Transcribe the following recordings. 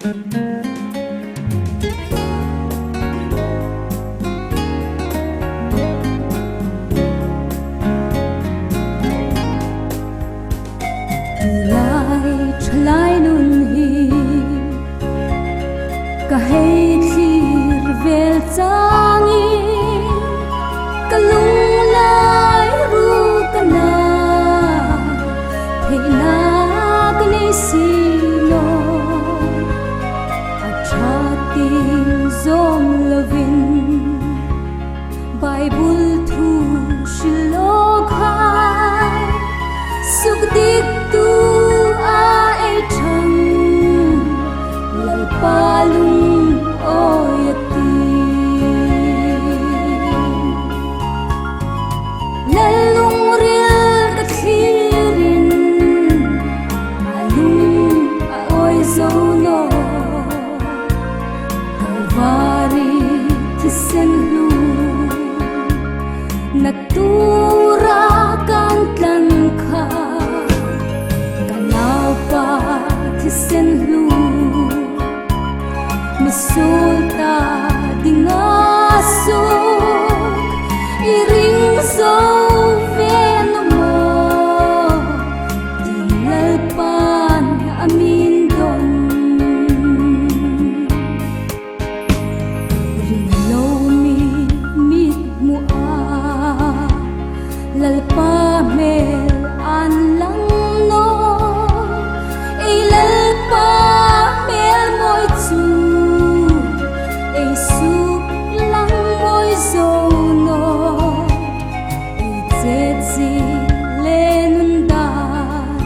Lại trở lại nun hi cả hay thlir về tangi cả lung lại ru cả na thế na cái này sino achating zom lovin Bible thu shilok hai suk dik tu a e thang lal palung oyati lalung ril ka thirin alung a oi zono kalvari tisen lu natura kan tlangkha tisen lu misulta dingaso iring zo venamo dinalpan amin don rinlo mi mit mo a lalpa mel an lang no lalpa mel moi chu ei sup lang moi zo no ei che chi lenun dan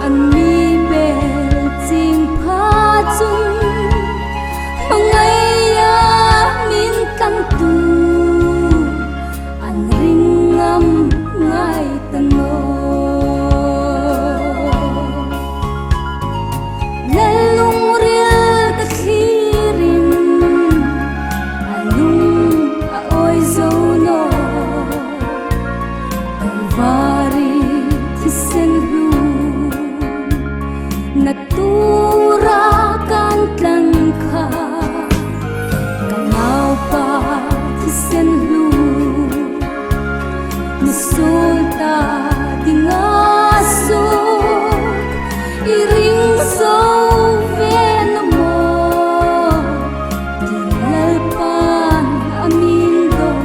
an mi bel ching pha chung mangai ya min kan tu an ringam ngai tano natura kan tlangkha kanaw pa tisen lu misulta dingaso iring so venamo dinalpan amin don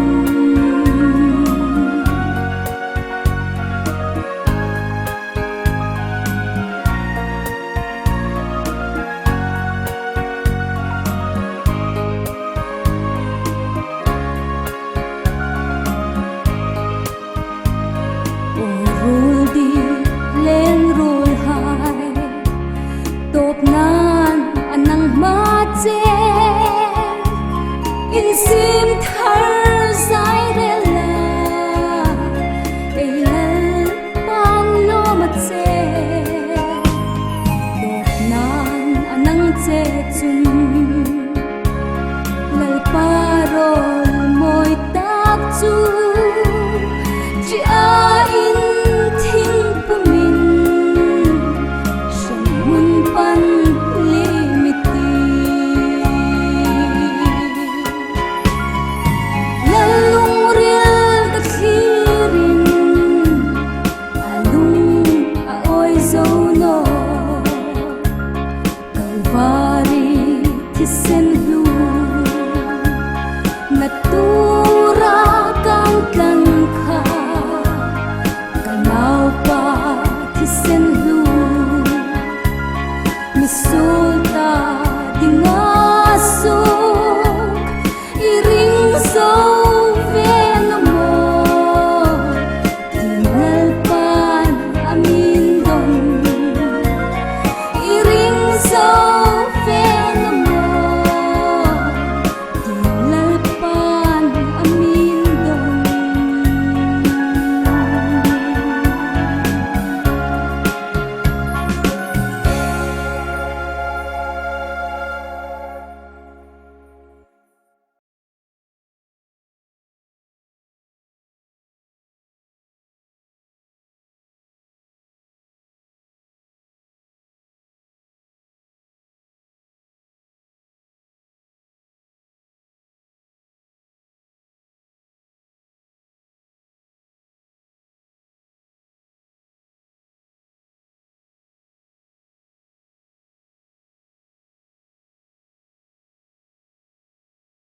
sim thar zai rela eilal pan lo mat se dok nan anang che chun lal parol moi tak chu chi a in thing pumin shan mun pan tisen lu natura kan tlangkha kanaw pa tisen lu misulta dinga